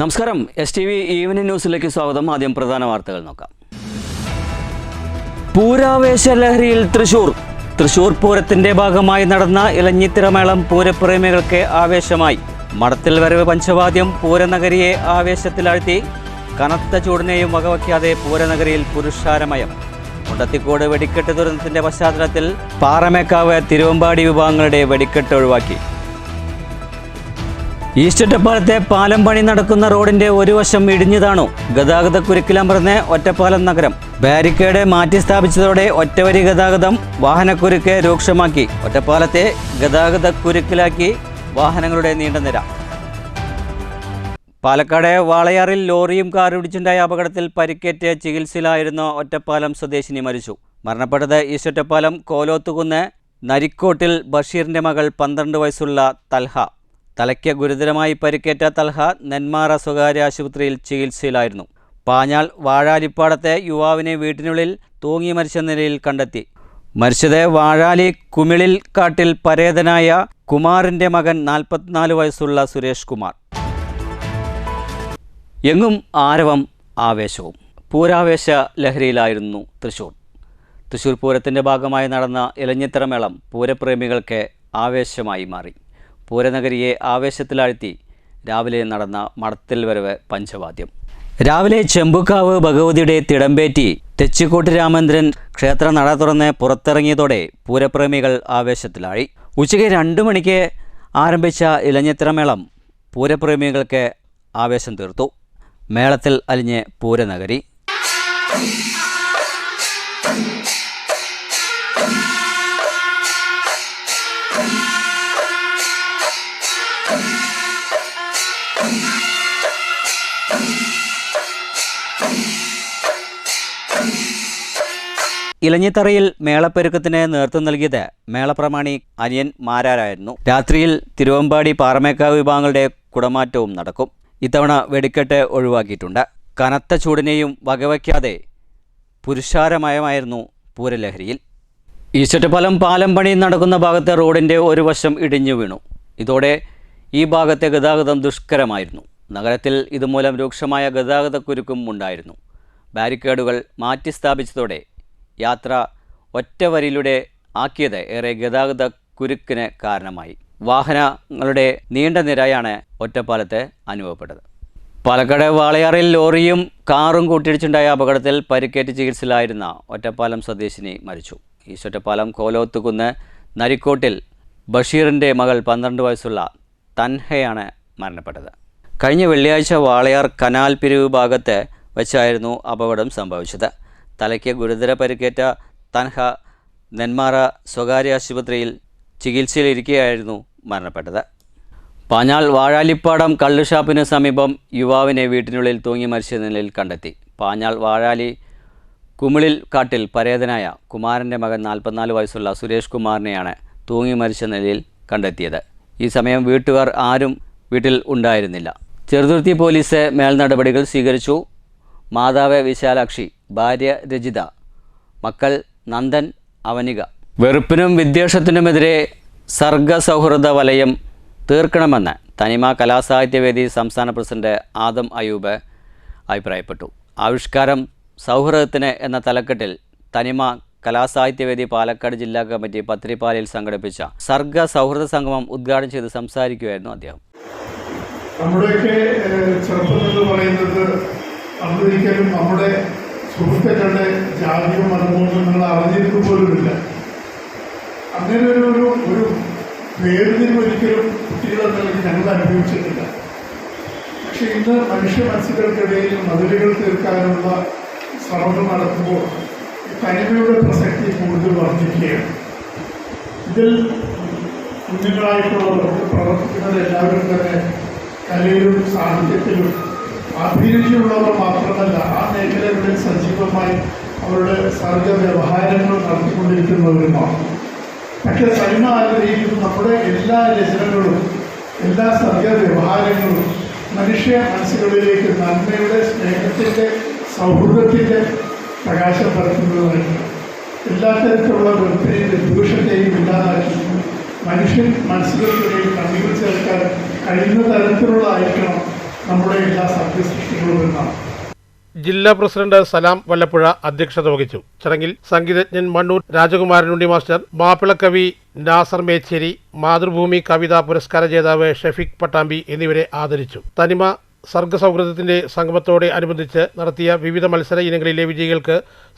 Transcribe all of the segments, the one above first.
നമസ്കാരം, STV evening ന്യൂസിലേക്ക് സ്വാഗതം. ആദ്യം പ്രധാന വാർത്തകൾ നോക്കാം. പൂരാവേശ ലഹരിയിൽ തൃശൂർ പൂരത്തിന്റെ ഭാഗമായി നടന്ന ഇലഞ്ഞിത്തിരമേളം പൂരപ്രേമികൾക്ക് ആവേശമായി. മടത്തിൽ വരവ് പഞ്ചവാദ്യം പൂരനഗരിയെ ആവേശത്തിലാഴ്ത്തി. കനത്ത ചൂടിനെയും വകവയ്ക്കാതെ പൂരനഗരിയിൽ പുരുഷാരമയം. മുണ്ടത്തിക്കോട് വെടിക്കെട്ട് ദുരന്തത്തിന്റെ പശ്ചാത്തലത്തിൽ പാറമേക്കാവ് തിരുവമ്പാടി വിഭാഗങ്ങളുടെ വെടിക്കെട്ട് ഒഴിവാക്കി. ഈസ്റ്റൊറ്റപ്പാലത്തെ പാലം പണി നടക്കുന്ന റോഡിന്റെ ഒരു വശം ഇടിഞ്ഞതാണു. ഗതാഗതക്കുരുക്കിലമർന്ന് ഒറ്റപ്പാലം നഗരം. ബാരിക്കേഡ് മാറ്റി സ്ഥാപിച്ചതോടെ ഒറ്റവരി ഗതാഗതം വാഹനക്കുരുക്ക് രൂക്ഷമാക്കി. ഒറ്റപ്പാലത്തെ ഗതാഗതക്കുരുക്കിലാക്കി വാഹനങ്ങളുടെ നീണ്ട നിര. പാലക്കാട് വാളയാറിൽ ലോറിയും കാറും ഇടിച്ചുണ്ടായ അപകടത്തിൽ പരിക്കേറ്റ് ചികിത്സയിലായിരുന്ന ഒറ്റപ്പാലം സ്വദേശിനി മരിച്ചു. മരണപ്പെട്ടത് ഈസ്റ്റൊറ്റപ്പാലം കോലോത്തുകുന്ന് നരിക്കോട്ടിൽ ബഷീറിന്റെ മകൾ 12 വയസ്സുള്ള തൽഹ. തലയ്ക്ക് ഗുരുതരമായി പരിക്കേറ്റ തൽഹ നെന്മാറ സ്വകാര്യ ആശുപത്രിയിൽ ചികിത്സയിലായിരുന്നു. പാഞ്ഞാൾ വാഴാലിപ്പാടത്തെ യുവാവിനെ വീട്ടിനുള്ളിൽ തൂങ്ങി മരിച്ച നിലയിൽ കണ്ടെത്തി. മരിച്ചത് വാഴാലി കുമിളിൽ കാട്ടിൽ പരേതനായ കുമാറിന്റെ മകൻ 44 വയസ്സുള്ള സുരേഷ് കുമാർ. എങ്ങും ആരവം ആവേശവും. പൂരാവേശ ലഹരിയിലായിരുന്നു തൃശൂർ പൂരത്തിന്റെ ഭാഗമായി നടന്ന ഇലഞ്ഞിത്തിരമേളം പൂരപ്രേമികൾക്ക് ആവേശമായി മാറി. പൂരനഗരിയെ ആവേശത്തിലാഴ്ത്തി രാവിലെ നടന്ന മടത്തിൽ വരവ് പഞ്ചവാദ്യം. രാവിലെ ചെമ്പുക്കാവ് ഭഗവതിയുടെ തിടമ്പേറ്റി തെച്ചിക്കോട്ട് രാമേന്ദ്രൻ ക്ഷേത്ര നട തുറന്ന് പുറത്തിറങ്ങിയതോടെ പൂരപ്രേമികൾ ആവേശത്തിലായി. ഉച്ചയ്ക്ക് 2 മണിക്ക് ആരംഭിച്ച ഇലഞ്ഞിത്തിരമേളം പൂരപ്രേമികൾക്ക് ആവേശം തീർത്തു. മേളത്തിൽ അലിഞ്ഞ് പൂരനഗരി. ഇലഞ്ഞിത്തറയിൽ മേളപ്പെരുക്കത്തിന് നേതൃത്വം നൽകിയത് മേളപ്രമാണി അനിയൻ മാരാരായിരുന്നു. രാത്രിയിൽ തിരുവമ്പാടി പാറമേക്കാവ് വിഭാഗങ്ങളുടെ കുടമാറ്റവും നടക്കും. ഇത്തവണ വെടിക്കെട്ട് ഒഴിവാക്കിയിട്ടുണ്ട്. കനത്ത ചൂടിനെയും വകവയ്ക്കാതെ പുരുഷാരമയമായിരുന്നു പൂരലഹരിയിൽ. ഈസ്റ്റൊറ്റപ്പാലം പാലം പണി നടക്കുന്ന ഭാഗത്തെ റോഡിൻ്റെ ഒരു വശം ഇടിഞ്ഞു വീണു. ഇതോടെ ഈ ഭാഗത്തെ ഗതാഗതം ദുഷ്കരമായിരുന്നു. നഗരത്തിൽ ഇതുമൂലം രൂക്ഷമായ ഗതാഗതക്കുരുക്കും ഉണ്ടായിരുന്നു. ബാരിക്കേഡുകൾ മാറ്റി സ്ഥാപിച്ചതോടെ യാത്ര ഒറ്റ വരിയിലൂടെ ആക്കിയത് ഏറെ ഗതാഗത കുരുക്കിന് കാരണമായി. വാഹനങ്ങളുടെ നീണ്ട നിരയാണ് ഒറ്റപ്പാലത്ത് അനുഭവപ്പെട്ടത്. പാലക്കാട് വാളയാറിൽ ലോറിയും കാറും കൂട്ടിയിടിച്ചുണ്ടായ അപകടത്തിൽ പരിക്കേറ്റ് ചികിത്സയിലായിരുന്ന ഒറ്റപ്പാലം സ്വദേശിനി മരിച്ചു. ഈസ്റ്റൊറ്റപ്പാലം കോലോത്തുകുന്ന് നരിക്കോട്ടിൽ ബഷീറിൻ്റെ മകൾ 12 വയസ്സുള്ള തൻഹയാണ് മരണപ്പെട്ടത്. കഴിഞ്ഞ വെള്ളിയാഴ്ച വാളയാർ കനാൽ പിരിവ് ഭാഗത്ത് വെച്ചായിരുന്നു അപകടം സംഭവിച്ചത്. തലയ്ക്ക് ഗുരുതര പരിക്കേറ്റ തൻഹ നെന്മാറ സ്വകാര്യ ആശുപത്രിയിൽ ചികിത്സയിലിരിക്കെയായിരുന്നു മരണപ്പെട്ടത്. പാഞ്ഞാൾ വാഴാലിപ്പാടം കള്ളുഷാപ്പിന് സമീപം യുവാവിനെ വീട്ടിനുള്ളിൽ തൂങ്ങി മരിച്ച നിലയിൽ കണ്ടെത്തി. പാഞ്ഞാൾ വാഴാലി കുമിളിൽ കാട്ടിൽ പരേതനായ കുമാരൻ്റെ മകൻ 44 വയസ്സുള്ള സുരേഷ് കുമാറിനെയാണ് തൂങ്ങി മരിച്ച നിലയിൽ കണ്ടെത്തിയത്. ഈ സമയം വീട്ടുകാർ ആരും വീട്ടിൽ ഉണ്ടായിരുന്നില്ല. ചെറുതുരുത്തി പോലീസ് മേൽനടപടികൾ സ്വീകരിച്ചു. മാതാവ് വിശാലാക്ഷി, ഭാര്യ രജിത, മക്കൾ നന്ദൻ, അവനിക. വെറുപ്പിനും വിദ്വേഷത്തിനുമെതിരെ സർഗസൗഹൃദ വലയം തീർക്കണമെന്ന് തനിമ കലാസാഹിത്യവേദി സംസ്ഥാന പ്രസിഡന്റ് ആദം അയൂബ് അഭിപ്രായപ്പെട്ടു. ആവിഷ്കാരം സൗഹൃദത്തിന് എന്ന തലക്കെട്ടിൽ തനിമ കലാസാഹിത്യവേദി പാലക്കാട് ജില്ലാ കമ്മിറ്റി പത്രിപ്പാലയിൽ സംഘടിപ്പിച്ച സർഗ സൗഹൃദ സംഗമം ഉദ്ഘാടനം ചെയ്ത് സംസാരിക്കുകയായിരുന്നു അദ്ദേഹം. നമ്മുടെയൊക്കെ ചെറുപ്പം പറയുന്നത് അതൊരിക്കലും നമ്മുടെ സുഹൃത്തുക്കളുടെ ജാതിയും മതമൊന്നും നിങ്ങൾ അറിഞ്ഞിട്ട് പോലുമില്ല. അങ്ങനെ ഒരു വേർതിരിവ് ഒരിക്കലും കുട്ടികളെന്നുള്ളത് ഞങ്ങൾ അനുഭവിച്ചിട്ടില്ല. പക്ഷെ ഇന്ന് മനുഷ്യ മനസ്സുകൾക്കിടയിൽ മതിലുകൾ തീർക്കാനുള്ള ശ്രമങ്ങൾ നടത്തുമ്പോൾ തനിമയുടെ പ്രസക്തി കൂടുതൽ വർദ്ധിക്കുകയാണ്. ഇതിൽ കുഞ്ഞുങ്ങളായിട്ടുള്ളവർക്ക് പ്രവർത്തിക്കുന്നത് എല്ലാവരും തന്നെ കലയിലും സാഹിത്യത്തിലും അഭിരുചിയുള്ളവർ മാത്രമല്ല, ആ മേഖലകളിൽ സജീവമായി അവരുടെ സർഗ വ്യവഹാരങ്ങൾ നടത്തിക്കൊണ്ടിരിക്കുന്നവരുമാണ്. പക്ഷെ തനിമ ആഗ്രഹിക്കുന്ന നമ്മുടെ എല്ലാ രചനകളും എല്ലാ സർഗ വ്യവഹാരങ്ങളും മനുഷ്യ മനസ്സുകളിലേക്ക് നന്മയുടെ, സ്നേഹത്തിൻ്റെ, സൗഹൃദത്തിൻ്റെ പ്രകാശം പരത്തുന്നതായിട്ട് എല്ലാ തരത്തിലുള്ള വെറുപ്പിനെയും വിദ്വേഷത്തെയും ഇല്ലാതാക്കി മനുഷ്യൻ മനസ്സുകൾക്കിടയിൽ കണ്ണീർ ചേർക്കാൻ കഴിയുന്ന തരത്തിലുള്ളതായിരിക്കണം നമ്മുടെ എല്ലാ സത്യസൃഷ്ടികളും എന്നാണ്. ജില്ലാ പ്രസിഡന്റ് സലാം വല്ലപ്പുഴ അധ്യക്ഷത വഹിച്ചു. ചടങ്ങിൽ സംഗീതജ്ഞൻ മണ്ണൂർ രാജകുമാരനുണ്ണി മാസ്റ്റർ, മാപ്പിളക്കവി നാസർ മേച്ചേരി, മാതൃഭൂമി കവിതാ പുരസ്കാര ജേതാവ് ഷെഫീഖ് പട്ടാമ്പി എന്നിവരെ ആദരിച്ചു. തനിമ സർഗസൗഹൃദത്തിന്റെ സംഗമത്തോടെ അനുബന്ധിച്ച് നടത്തിയ വിവിധ മത്സര ഇനങ്ങളിലെ വിജയികൾക്ക്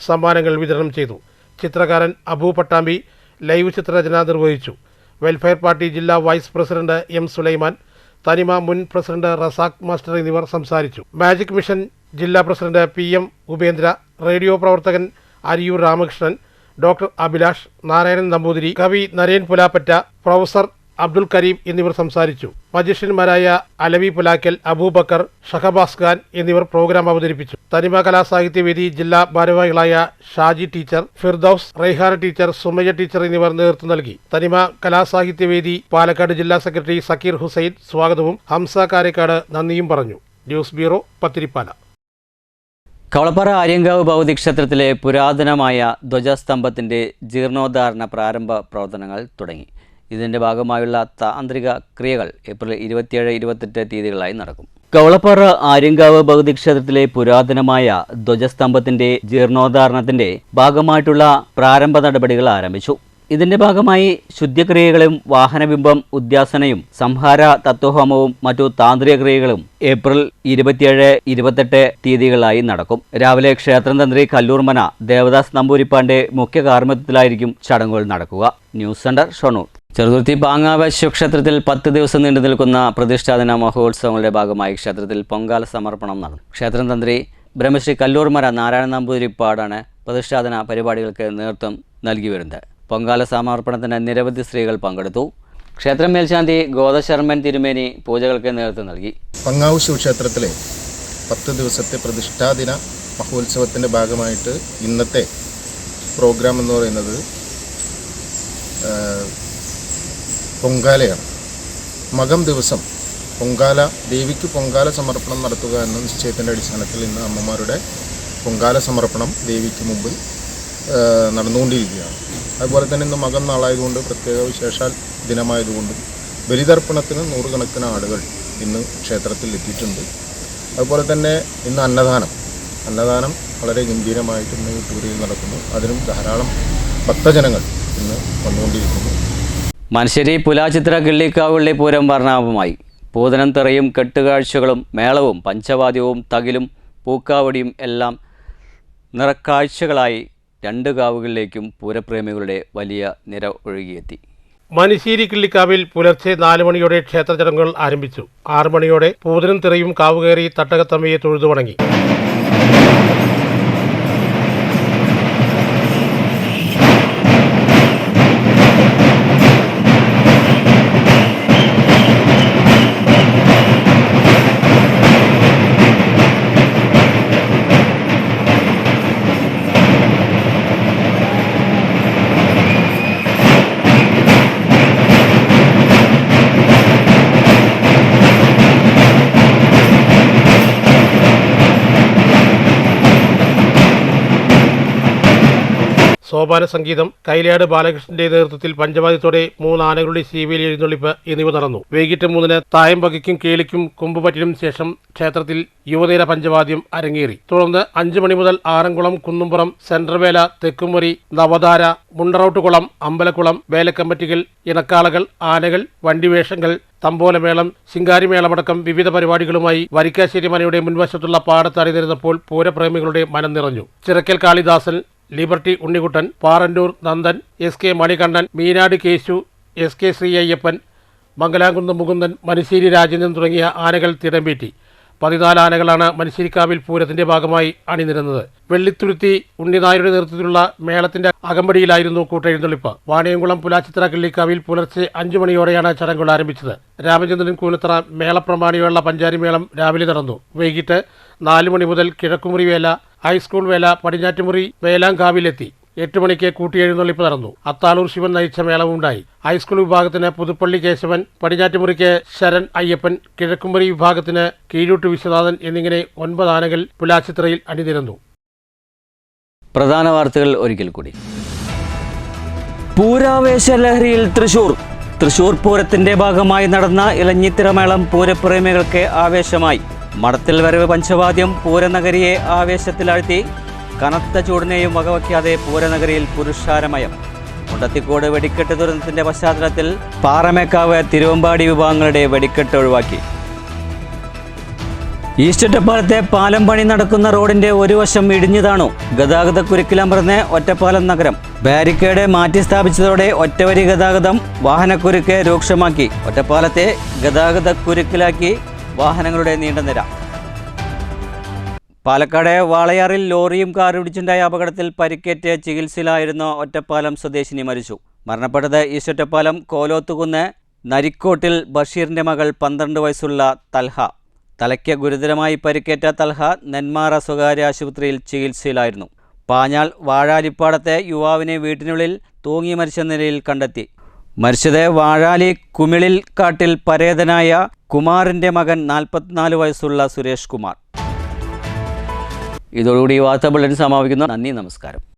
സമ്മാനങ്ങൾ വിതരണം ചെയ്തു. ചിത്രകാരൻ അബു പട്ടാമ്പി ലൈവ് ചിത്രരചന നിർവഹിച്ചു. വെൽഫെയർ പാർട്ടി ജില്ലാ വൈസ് പ്രസിഡന്റ് എം സുലൈമാൻ, തനിമ മുൻ പ്രസിഡന്റ് റസാഖ് മാസ്റ്റർ എന്നിവർ സംസാരിച്ചു. മാജിക് മിഷൻ ജില്ലാ പ്രസിഡന്റ് PM ഉപേന്ദ്ര, റേഡിയോ പ്രവർത്തകൻ അരിയൂർ രാമകൃഷ്ണൻ, ഡോക്ടർ അഭിലാഷ്, നാരായണൻ നമ്പൂതിരി, കവി നരേൻ പുലാപ്പറ്റ, പ്രൊഫസർ അബ്ദുൽ കരീം എന്നിവർ സംസാരിച്ചു. മജീഷ്യന്മാരായ അലവി പുലാക്കൽ, അബൂബക്കർ, ഷഹബാസ് ഖാൻ എന്നിവർ പ്രോഗ്രാം അവതരിപ്പിച്ചു. തനിമ കലാസാഹിത്യവേദി ജില്ലാ ഭാരവാഹികളായ Shaji teacher, Firdous, Raihana teacher, Sumayya teacher എന്നിവർ നേതൃത്വം നൽകി. തനിമ കലാസാഹിത്യവേദി പാലക്കാട് ജില്ലാ സെക്രട്ടറി സക്കീർ ഹുസൈൻ സ്വാഗതവും ഹംസ കാരേക്കാട് നന്ദിയും പറഞ്ഞു. News bureau, Pathirippala. കവളപ്പാറ ആര്യങ്കാവ് ഭഗവതി ക്ഷേത്രത്തിലെ പുരാതനമായ ധ്വജസ്തംഭത്തിൻ്റെ ജീർണോദ്ധാരണ പ്രാരംഭ പ്രവർത്തനങ്ങൾ തുടങ്ങി. ഇതിൻ്റെ ഭാഗമായുള്ള താന്ത്രിക ക്രിയകൾ ഏപ്രിൽ 27-28 തീയതികളായി നടക്കും. കവളപ്പാറ ആര്യങ്കാവ് ഭഗവതി ക്ഷേത്രത്തിലെ പുരാതനമായ ധ്വജസ്തംഭത്തിൻ്റെ ജീർണോദ്ധാരണത്തിൻ്റെ ഭാഗമായിട്ടുള്ള പ്രാരംഭ നടപടികൾ ആരംഭിച്ചു. ഇതിന്റെ ഭാഗമായി ശുദ്ധിക്രിയകളും വാഹനബിംബം ഉദ്യാസനയും സംഹാര തത്വഹോമവും മറ്റു താന്ത്രിക ക്രിയകളും ഏപ്രിൽ 27-28 തീയതികളായി നടക്കും. രാവിലെ ക്ഷേത്രം തന്ത്രി കല്ലൂർമന ദേവദാസ് നമ്പൂരിപ്പാന്റെ മുഖ്യ കാർമ്മികത്വത്തിലായിരിക്കും ചടങ്ങുകൾ നടക്കുക. News centre, Shoranur. ചെറുതുരുത്തി പാങ്ങാവ് ശിവക്ഷേത്രത്തിൽ 10 ദിവസം നീണ്ടു നിൽക്കുന്ന പ്രതിഷ്ഠാദിന മഹോത്സവങ്ങളുടെ ഭാഗമായി ക്ഷേത്രത്തിൽ പൊങ്കാല സമർപ്പണം നടന്നു. ക്ഷേത്രം തന്ത്രി ബ്രഹ്മശ്രീ കല്ലൂർമന നാരായണ നമ്പൂതിരിപ്പാടാണ് പ്രതിഷ്ഠാദിന പരിപാടികൾക്ക് നേതൃത്വം നൽകി വരുന്നത്. പൊങ്കാല സമർപ്പണത്തിന് നിരവധി സ്ത്രീകൾ പങ്കെടുത്തു. ക്ഷേത്രം മേൽശാന്തി ഗോദശർമ്മൻ തിരുമേനി പൂജകൾക്ക് നേതൃത്വം നൽകി. പങ്ങാവ് ശിവക്ഷേത്രത്തിലെ 10 ദിവസത്തെ പ്രതിഷ്ഠാദിന മഹോത്സവത്തിൻ്റെ ഭാഗമായിട്ട് ഇന്നത്തെ പ്രോഗ്രാം എന്ന് പറയുന്നത് പൊങ്കാലയാണ്. മകം ദിവസം ദേവിക്ക് പൊങ്കാല സമർപ്പണം നടത്തുക എന്ന നിശ്ചയത്തിൻ്റെ അടിസ്ഥാനത്തിൽ ഇന്ന് അമ്മമാരുടെ പൊങ്കാല സമർപ്പണം ദേവിക്ക് മുമ്പിൽ നടന്നുകൊണ്ടിരിക്കുകയാണ്. അതുപോലെ തന്നെ ഇന്ന് മകം നാളായതുകൊണ്ട് പ്രത്യേക വിശേഷാൽ ദിനമായതുകൊണ്ടും ബലിതർപ്പണത്തിന് 100 കണക്കിന് ആളുകൾ ഇന്ന് ക്ഷേത്രത്തിൽ എത്തിയിട്ടുണ്ട്. അതുപോലെ തന്നെ ഇന്ന് അന്നദാനം വളരെ ഗംഭീരമായിട്ട് ഇന്ന് യൂട്യൂബിൽ നടക്കുന്നു. അതിനും ധാരാളം ഭക്തജനങ്ങൾ ഇന്ന് വന്നുകൊണ്ടിരിക്കുന്നു. മൻശ്ശേരി പുലാചിത്ര കിള്ളിക്കാവുള്ളി പൂരം വർണ്ണാഭമായി. പൂതനം തെറയും കെട്ടുകാഴ്ചകളും മേളവും പഞ്ചവാദ്യവും തകിലും പൂക്കാവടിയും എല്ലാം നിറക്കാഴ്ചകളായി 2 കാവുകളിലേക്കും പൂരപ്രേമികളുടെ വലിയ നിര ഒഴുകിയെത്തി. മനുശ്ശേരി കിള്ളിക്കാവിൽ പുലർച്ചെ 4 മണിയോടെ ക്ഷേത്ര ചടങ്ങുകൾ ആരംഭിച്ചു. 6 മണിയോടെ പൂതനും തിറയും കാവുകയറി തട്ടകത്തമ്മയെ തൊഴുതു വണങ്ങി. സോപാന സംഗീതം, കൈലാട് ബാലകൃഷ്ണന്റെ നേതൃത്വത്തിൽ പഞ്ചവാദ്യത്തോടെ 3 ആനകളുടെ ശീവേലി എഴുന്നള്ളിപ്പ് എന്നിവ നടന്നു. വൈകിട്ട് 3-ന് തായമ്പകയ്ക്കും കേളിക്കും കൊമ്പുപറ്റിനും ശേഷം ക്ഷേത്രത്തിൽ യുവതീര പഞ്ചവാദ്യം അരങ്ങേറി. തുടർന്ന് 5 മണി മുതൽ ആറന്കുളം, കുന്നുംപുറം, സെൻട്രവേല, തെക്കുമുറി, നവധാര, മുണ്ടറോട്ടുകുളം, അമ്പലക്കുളം വേലക്കമ്പറ്റികൾ, ഇണക്കാളകൾ, ആനകൾ, വണ്ടിവേഷങ്ങൾ, തമ്പോലമേളം, ശിങ്കാരിമേളമടക്കം വിവിധ പരിപാടികളുമായി വരിക്കാശ്ശേരി മനയുടെ മുൻവശത്തുള്ള പാടത്ത് അണിനിരുന്നപ്പോൾ പൂരപ്രേമികളുടെ മനം നിറഞ്ഞു. Chirakkal Kalidasan, liberty Unnikuttan, Parannur Nandan, SK Manikandan, Meenad Keshu, SK Shri Ayyappan, Mangalamkunnu Mukundan, Manusseri Rajendran തുടങ്ങിയ ആനകൾ തിടമ്പേറ്റി. 14 ആനകളാണ് മനുശ്ശേരിക്കാവിൽ പൂരത്തിന്റെ ഭാഗമായി അണിനിരുന്നത്. വെള്ളിത്തുരുത്തി ഉണ്ണിനായരുടെ നേതൃത്വത്തിലുള്ള മേളത്തിന്റെ അകമ്പടിയിലായിരുന്നു കൂട്ടെഴുന്നള്ളിപ്പ്. വാണിയംകുളം പുലാചിത്ര കിള്ളിക്കാവിൽ പുലർച്ചെ 5 മണിയോടെയാണ് ചടങ്ങുകൾ ആരംഭിച്ചത്. രാമചന്ദ്രൻ കൂനത്തറ മേളപ്രമാണിയുള്ള പഞ്ചാരിമേളം രാവിലെ നടന്നു. വൈകിട്ട് 4 മണി മുതൽ കിഴക്കുമുറി വേല, ഹൈസ്കൂൾ വേല, പടിഞ്ഞാറ്റുമുറി വേലാങ്കാവിലെത്തി. 8 മണിക്ക് കൂട്ടിയെഴുന്നള്ളിപ്പ് നടന്നു. അത്താളൂർ ശിവൻ നയിച്ച മേളവുണ്ടായി. ഹൈസ്കൂൾ വിഭാഗത്തിന് പുതുപ്പള്ളി കേശവൻ, പടിഞ്ഞാറ്റുമുറിക്ക് ശരൺ അയ്യപ്പൻ, കിഴക്കുമുറി വിഭാഗത്തിന് കീഴൂട്ട് വിശ്വനാഥൻ എന്നിങ്ങനെ 9 ആനകൾ പുലാചിത്രയിൽ അണിനിരന്നു. പ്രധാന വാർത്തകൾ ഒരിക്കൽ കൂടി. പൂരാവേശ ലഹരിയിൽ തൃശൂർ പൂരത്തിന്റെ ഭാഗമായി നടന്ന ഇലഞ്ഞിത്തിറമേളം പൂരപ്രേമികൾക്ക് ആവേശമായി. മടത്തിൽ വരവ് പഞ്ചവാദ്യം പൂരനഗരിയെ ആവേശത്തിലാഴ്ത്തി. കനത്ത ചൂടിനെയും വകവയ്ക്കാതെ പൂരനഗരിയിൽ പുരുഷാരമയം. മുണ്ടത്തിക്കോട് വെടിക്കെട്ട് ദുരന്തത്തിന്റെ പശ്ചാത്തലത്തിൽ പാറമേക്കാവ്, തിരുവമ്പാടി വിഭാഗങ്ങളുടെ വെടിക്കെട്ട് ഒഴിവാക്കി. ഈസ്റ്റ് ഒറ്റപ്പാലത്തെ പാലം പണി നടക്കുന്ന റോഡിന്റെ ഒരു വശം ഇടിഞ്ഞു താണു. ഗതാഗതക്കുരുക്കിലമർന്ന് ഒറ്റപ്പാലം നഗരം. ബാരിക്കേഡ് മാറ്റി സ്ഥാപിച്ചതോടെ ഒറ്റവരി ഗതാഗതം വാഹനക്കുരുക്ക് രൂക്ഷമാക്കി. ഒറ്റപ്പാലത്തെ ഗതാഗതക്കുരുക്കിലാക്കി വാഹനങ്ങളുടെ നീണ്ട നിര. പാലക്കാട് വാളയാറിൽ ലോറിയും കാറും ഇടിച്ചുണ്ടായ അപകടത്തിൽ പരിക്കേറ്റ് ചികിത്സയിലായിരുന്ന ഒറ്റപ്പാലം സ്വദേശിനി മരിച്ചു. മരണപ്പെട്ടത് ഈസ്റ്റ് ഒറ്റപ്പാലം കോലോത്തുകുന്ന് നരിക്കോട്ടിൽ ബഷീറിന്റെ മകൾ 12 വയസ്സുള്ള തൽഹ. തലയ്ക്ക് ഗുരുതരമായി പരിക്കേറ്റ തൽഹ നെന്മാറ സ്വകാര്യ ആശുപത്രിയിൽ ചികിത്സയിലായിരുന്നു. പാഞ്ഞാൾ വാഴാലിപ്പാടത്തെ യുവാവിനെ വീട്ടിനുള്ളിൽ തൂങ്ങി മരിച്ച നിലയിൽ കണ്ടെത്തി. മരിച്ചത് വാഴാലി കുമിളിൽ കാട്ടിൽ പരേതനായ കുമാറിന്റെ മകൻ 44 വയസ്സുള്ള സുരേഷ് കുമാർ. ഇതോടുകൂടി വാർത്താ ബുള്ളറ്റിൻ സമാപിക്കുന്നു. നന്ദി, നമസ്കാരം.